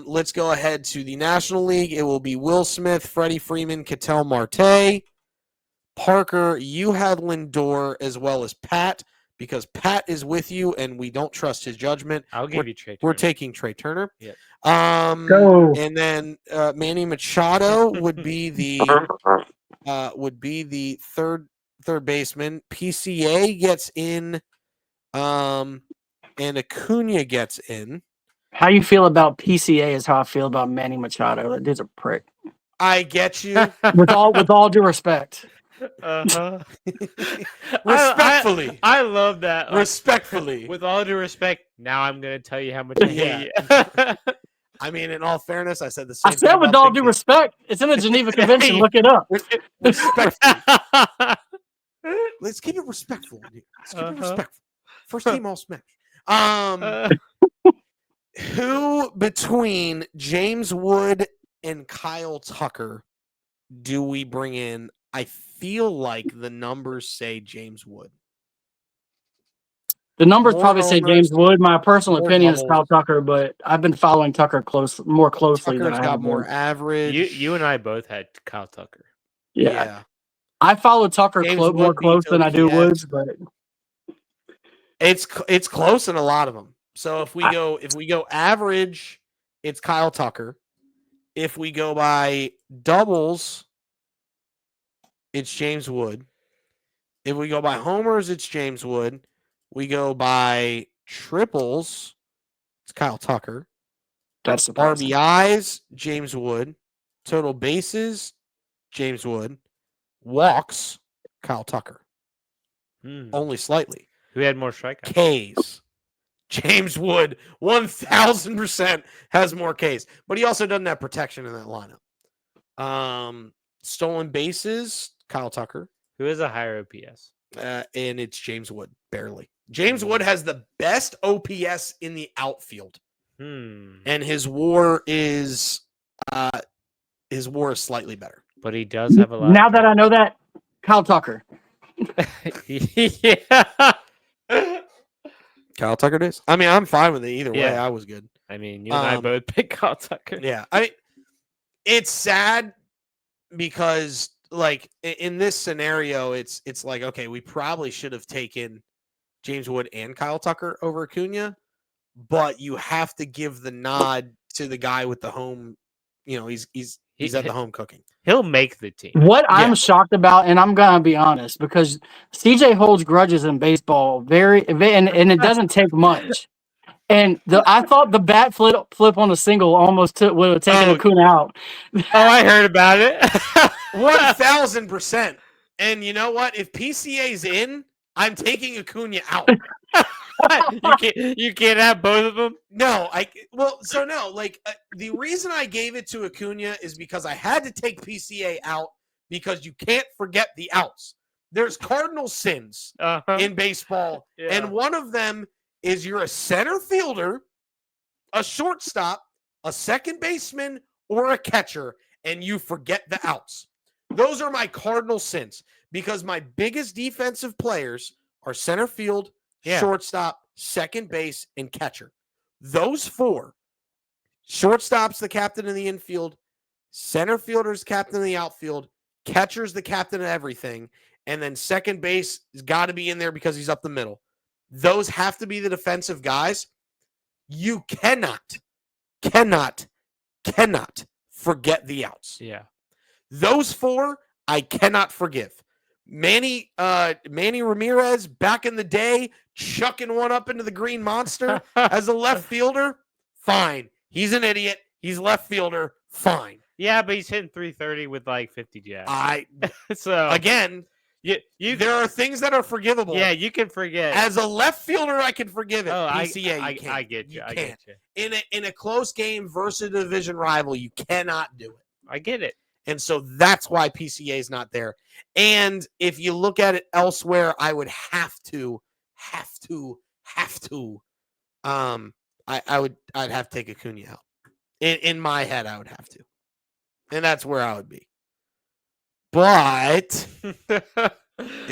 Let's go ahead to the National League. It will be Will Smith, Freddie Freeman, Ketel Marte. Parker, you had Lindor as well as Pat because Pat is with you and we don't trust his judgment. I'll give you Trey Turner. We're taking Trey Turner. Yep. Go. And then Manny Machado would be the third baseman. PCA gets in, and Acuna gets in. How you feel about PCA is how I feel about Manny Machado. That dude's a prick. I get you. With all due respect. Respectfully. I love that. Respectfully. With all due respect, now I'm going to tell you how much I hate you. I mean, in all fairness, I said the same I said with all due respect. It's in the Geneva Convention. Look it up. Respectfully. Let's keep it respectful. Let's keep it respectful. First team all smash. Who between James Wood and Kyle Tucker do we bring in? I feel like the numbers say James Wood. The numbers More probably say homers, James Wood. My personal more opinion is Kyle doubles. Tucker, but I've been following Tucker more closely than Tucker's I got have more Wood. average. You and I both had Kyle Tucker. Yeah. I follow Tucker James more Wood close beats than I do OPS. Woods, but It's close in a lot of them. So if we go average, it's Kyle Tucker. If we go by doubles, it's James Wood. If we go by homers, it's James Wood. We go by triples, it's Kyle Tucker. that's surprising. RBIs, James Wood. Total bases, James Wood. Walks, Kyle Tucker. Only slightly. Who had more strikeouts? Ks, James Wood, 1,000% has more Ks, but he also doesn't have protection in that lineup. Stolen bases, Kyle Tucker, Who has a higher OPS? and it's James Wood, barely. James Wood has the best OPS in the outfield, and his WAR is slightly better. But he does have a lot. Now that I know that, Kyle Tucker. Yeah. Kyle Tucker does. I mean, I'm fine with it either way. Yeah. I was good. I mean, you and I both picked Kyle Tucker. Yeah, it's sad because like in this scenario, it's like, okay, we probably should have taken James Wood and Kyle Tucker over Acuna, but you have to give the nod to the guy with the home. You know, he's at the home cooking. He'll make the team. What I'm shocked about, and I'm gonna be honest, because CJ holds grudges in baseball and it doesn't take much. And I thought the bat flip on a single almost would have taken Acuna out. Oh, I heard about it. 1,000%. And you know what? If PCA's in, I'm taking Acuna out. You can't have both of them. No, the reason I gave it to Acuna is because I had to take PCA out because you can't forget the outs. There's cardinal sins in baseball, and one of them is you're a center fielder, a shortstop, a second baseman, or a catcher, and you forget the outs. Those are my cardinal sins because my biggest defensive players are center field, shortstop, second base, and catcher. Those four. Shortstop's the captain of the infield, center fielder's captain of the outfield, catcher's the captain of everything, and then second base has got to be in there because he's up the middle. Those have to be the defensive guys. You cannot forget the outs. Yeah. Those four, I cannot forgive. Manny Ramirez back in the day, chucking one up into the green monster as a left fielder, fine. He's an idiot. He's left fielder, fine. Yeah, but he's hitting 330 with like 50 jabs. So again, there are things that are forgivable. Yeah, you can forget. As a left fielder, I can forgive it. Oh, PCA, I get you. I get you. In a close game versus a division rival, you cannot do it. I get it. And so that's why PCA is not there. And if you look at it elsewhere, I would have to. I'd have to take Acuna out. In my head, I would have to. And that's where I would be. But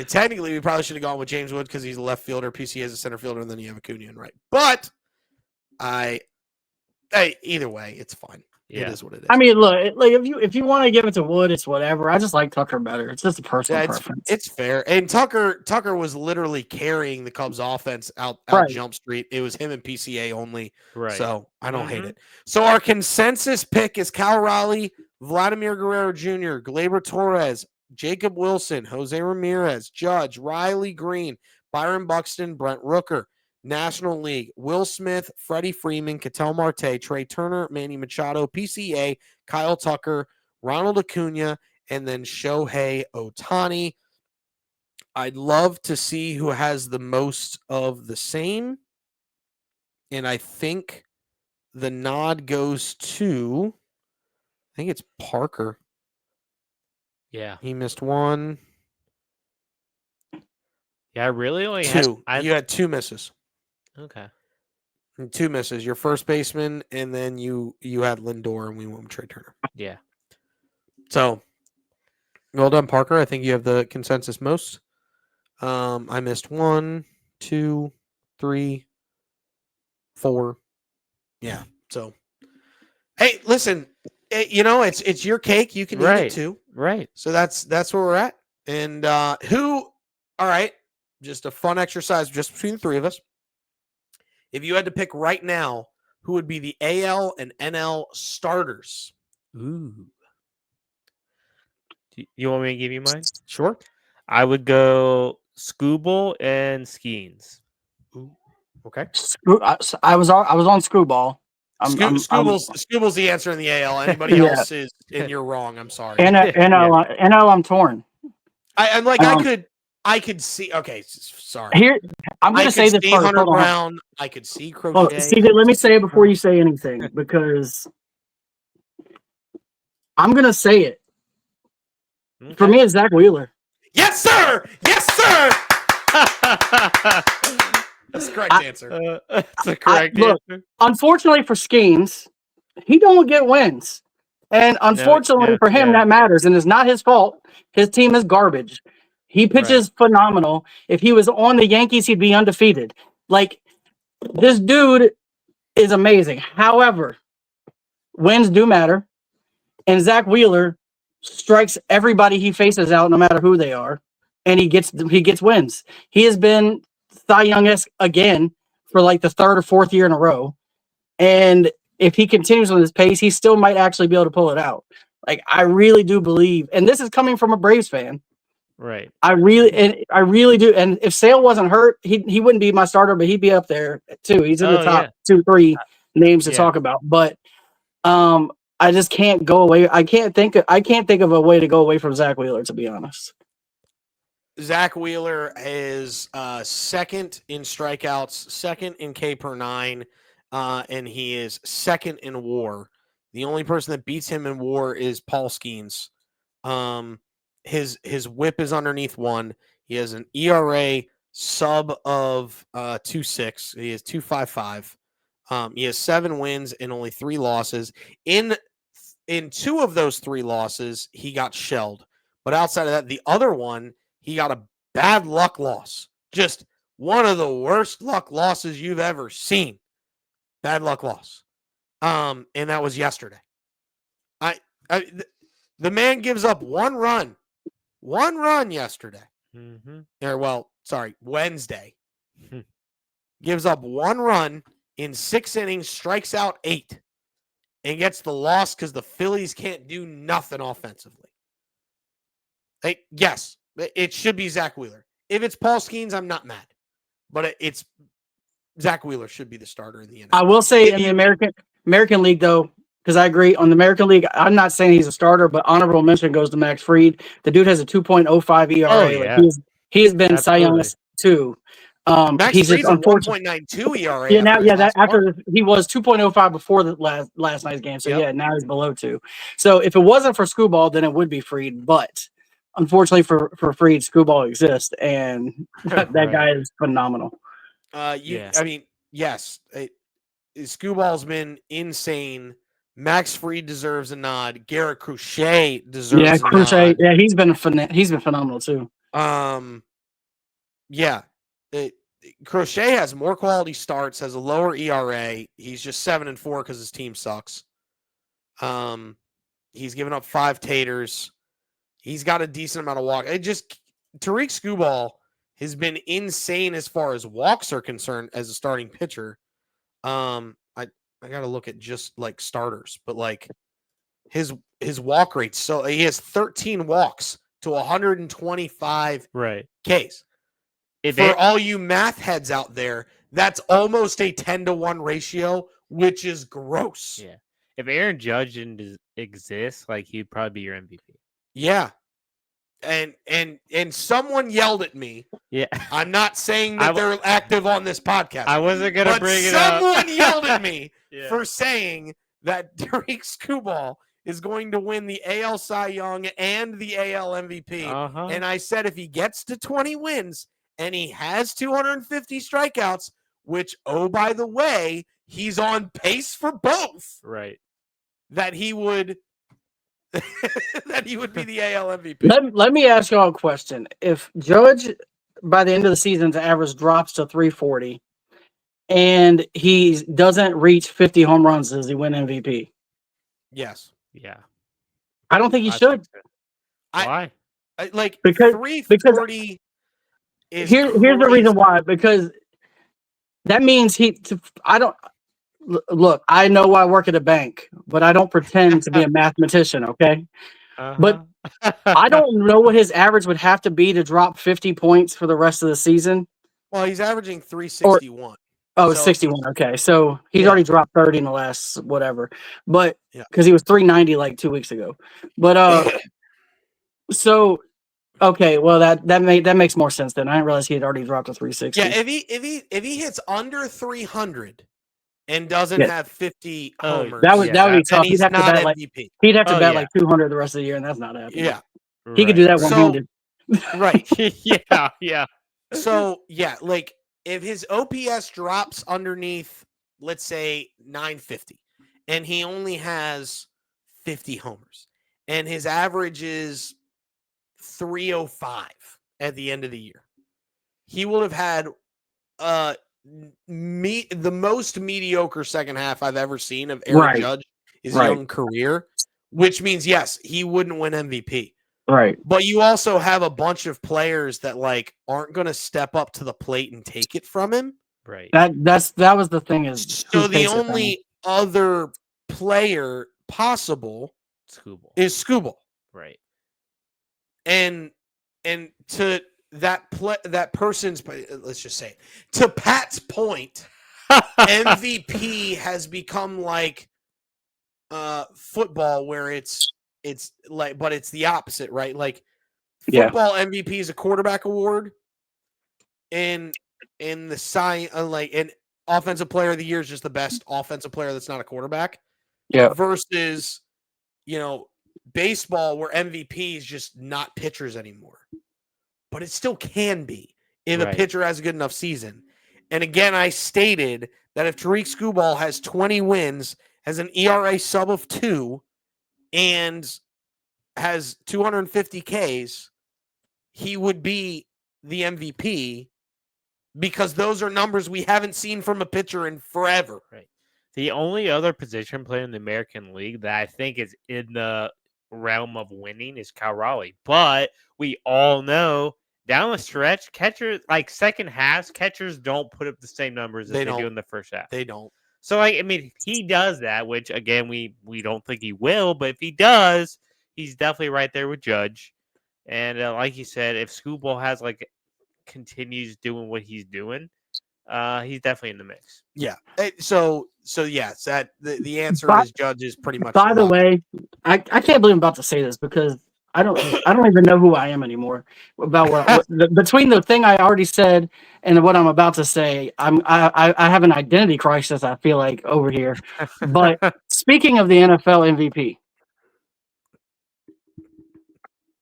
technically, we probably should have gone with James Wood because he's a left fielder, PCA is a center fielder, and then you have Acuna in right. But either way, it's fine. Yeah. It is what it is. I mean, look, like if you want to give it to Wood, it's whatever. I just like Tucker better. It's just a personal preference. It's fair. And Tucker was literally carrying the Cubs offense out Jump Street. It was him and PCA only. Right. So I don't hate it. So our consensus pick is Cal Raleigh, Vladimir Guerrero Jr., Gleyber Torres, Jacob Wilson, Jose Ramirez, Judge, Riley Green, Byron Buxton, Brent Rooker. National League, Will Smith, Freddie Freeman, Ketel Marte, Trey Turner, Manny Machado, PCA, Kyle Tucker, Ronald Acuna, and then Shohei Ohtani. I'd love to see who has the most of the same. And I think the nod goes to, I think it's Parker. Yeah. He missed one. Yeah, I really only two. You had two misses. Okay. And two misses. Your first baseman, and then you had Lindor, and we went with Trey Turner. Yeah. So, well done, Parker. I think you have the consensus most. I missed 1, 2, 3, 4. Yeah. So, hey, listen, it's your cake. You can eat it too. Right. So that's where we're at. And all right, just a fun exercise just between the three of us. If you had to pick right now, who would be the AL and NL starters? Ooh. You want me to give you mine? Sure. I would go Scooble and Skeens. Ooh. Okay. I was on Screwball. Scooble's the answer in the AL. Anybody Yeah. else is, and you're wrong. I'm sorry. NL, I'm torn. I'm like Um, I could see. Okay, sorry. Here, I'm going to say this see first. Hunter Hold on. Brown. I could see Oh, Crochet. CJ, let me say it before you say anything because I'm going to say it. Okay. For me, it's Zach Wheeler. Yes, sir. Yes, sir. That's the correct answer. That's the correct look, answer. Unfortunately for Skeens, he don't get wins. And unfortunately for him, that matters. And it's not his fault. His team is garbage. He pitches phenomenal. If he was on the Yankees, he'd be undefeated. Like, this dude is amazing. However, wins do matter. And Zach Wheeler strikes everybody he faces out, no matter who they are. And he gets wins. He has been Cy Young-esque again for like the third or fourth year in a row. And if he continues on this pace, he still might actually be able to pull it out. Like, I really do believe, and this is coming from a Braves fan. Right. I really do. And if Sale wasn't hurt, he wouldn't be my starter, but he'd be up there too. He's in the top 2-3 names to talk about. But I just can't go away. I can't think of a way to go away from Zach Wheeler, to be honest. Zach Wheeler is second in strikeouts, second in K per 9, and he is second in WAR. The only person that beats him in WAR is Paul Skeens. His WHIP is underneath 1. He has an ERA sub of 2.6. He has 2.55. He has 7 wins and only 3 losses. In 2 of those 3 losses, he got shelled. But outside of that, the other one, he got a bad luck loss. Just one of the worst luck losses you've ever seen. Bad luck loss. And that was yesterday. The man gives up 1 run. 1 run yesterday. Wednesday. Gives up 1 run in 6 innings, strikes out 8, and gets the loss because the Phillies can't do nothing offensively. Yes, it should be Zach Wheeler. If it's Paul Skeens, I'm not mad. But it's Zach Wheeler should be the starter in the NFL. I will say in the American League, though, because I agree on the American League, I'm not saying he's a starter, but honorable mention goes to Max Fried. The dude has a 2.05 ERA. Oh, yeah. Like he's been Cy Young too. Max he's Fried's just a 1.92 ERA. After he was 2.05 before the last night's game. So now he's below 2. So if it wasn't for Screwball, then it would be Fried. But unfortunately for Fried, Screwball exists, and that guy is phenomenal. I mean, yes, Screwball's been insane. Max Fried deserves a nod. Garrett Crochet deserves a nod. Yeah, he's been phenomenal too. Crochet has more quality starts, has a lower ERA. He's just 7-4 because his team sucks. He's given up 5 taters. He's got a decent amount of walk. Tariq Skubal has been insane as far as walks are concerned as a starting pitcher. I got to look at just like starters, but like his walk rates. So he has 13 walks to 125 Ks. For all you math heads out there, that's almost a 10-to-1 ratio, which is gross. Yeah. If Aaron Judge didn't exist, like he'd probably be your MVP. Yeah. And someone yelled at me. Yeah. I'm not saying that they're active on this podcast. I wasn't going to bring it up. Someone yelled at me for saying that Tariq Skubal is going to win the AL Cy Young and the AL MVP. And I said if he gets to 20 wins and he has 250 strikeouts, which, oh, by the way, he's on pace for both. Right. That he would be the AL MVP. Let me ask y'all a question. If Judge, by the end of the season's average drops to 340, and he doesn't reach 50 home runs, does he win MVP? Yes. Yeah. I don't think he I should. think so. I- Why? Like Because 340 is here's the reason crazy. why. Because that means I don't look. I know I work at a bank, but I don't pretend to be a mathematician. Okay, but I don't know what his average would have to be to drop 50 points for the rest of the season. Well, he's averaging Or 361. oh, So if 61. Okay, so he's Yeah. already dropped 30 in the last whatever. But Yeah. because he was 390 like 2 weeks ago. But so okay, well that makes more sense then. I didn't realize he had already dropped to 360. Yeah, if he hits under 300 and doesn't Yeah. have 50 Oh, homers, That would be then tough. He'd he's have to not bet like MVP. he'd have to Oh, bet yeah. like 200 the rest of the year, and that's not happening. Yeah. He could do that Right. one-handed. Right. Yeah. So yeah, like if his OPS drops underneath, let's say 950, and he only has 50 homers, and his average is 305 at the end of the year, he will have had the most mediocre second half I've ever seen of Aaron Right. Judge his Right. young career, which means yes, he wouldn't win MVP. Right. But you also have a bunch of players that like aren't going to step up to the plate and take it from him. Right. That was the thing is So who the takes it from him. only other player possible Scooble. is Scooble. Right. And to that person's, let's just say it, to Pat's point, MVP has become like football where it's like, but it's the opposite, right? Like Yeah. football MVP is a quarterback award, and in the like an offensive player of the year is just the best offensive player that's not a quarterback. Yeah. Versus, baseball where MVP is just not pitchers anymore. But it still can be if a Right. pitcher has a good enough season. And again, I stated that if Tariq Skubal has 20 wins, has an ERA sub of 2, and has 250 Ks, he would be the MVP because those are numbers we haven't seen from a pitcher in forever. Right. The only other position player in the American League that I think is in the realm of winning is Cal Raleigh. But we all know down the stretch, catchers like second halves, catchers don't put up the same numbers as They they do don't. in the first half. They don't. So like, I mean, he does that, which again we don't think he will, but if he does, he's definitely right there with Judge. And like you said, if Scooball has like continues doing what he's doing, he's definitely in the mix. Yeah. So yes, that the answer By- is Judge is pretty much. By the locked. way, I can't believe I'm about to say this because I don't even know who I am anymore about between the thing I already said and what I'm about to say. I have an identity crisis. I feel like over here. But speaking of the NFL MVP,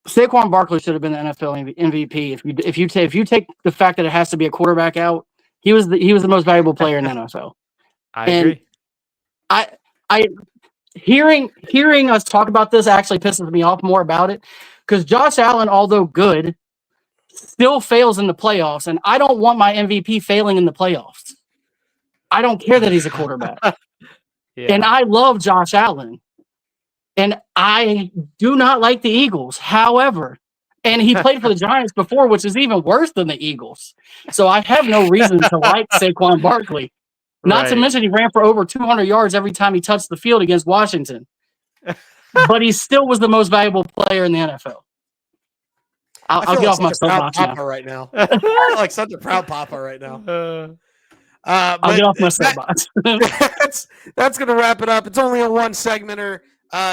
Saquon Barkley should have been the NFL MVP. If you take the fact that it has to be a quarterback out, he was the most valuable player in the NFL. I And agree. I hearing us talk about this actually pisses me off more about it because Josh Allen, although good, still fails in the playoffs, and I don't want my MVP failing in the playoffs. I don't care that he's a quarterback, and I love Josh Allen, and I do not like the Eagles. However, and he played for the Giants before, which is even worse than the Eagles. So I have no reason to like Saquon Barkley. Not to mention he ran for over 200 yards every time he touched the field against Washington. But he still was the most valuable player in the NFL. I'll get off my soapbox now. Right now. I feel like such a proud papa right now. I'll get off my soapbox. That's gonna wrap it up. It's only a one segmenter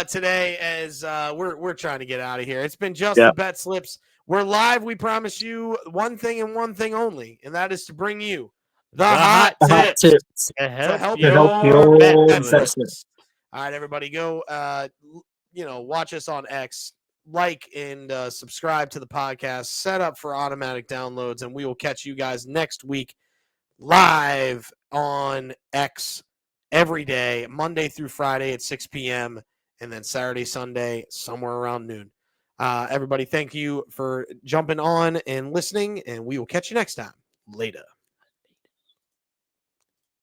today, as we're trying to get out of here. It's been just the Bet Slips. We're live. We promise you one thing and one thing only, and that is to bring you the hot tips to help your bet slips. slips. All right, everybody, go. Watch us on X. Like and subscribe to the podcast. Set up for automatic downloads, and we will catch you guys next week live on X every day, Monday through Friday at 6 p.m. and then Saturday, Sunday, somewhere around noon. Everybody, thank you for jumping on and listening, and we will catch you next time. Later.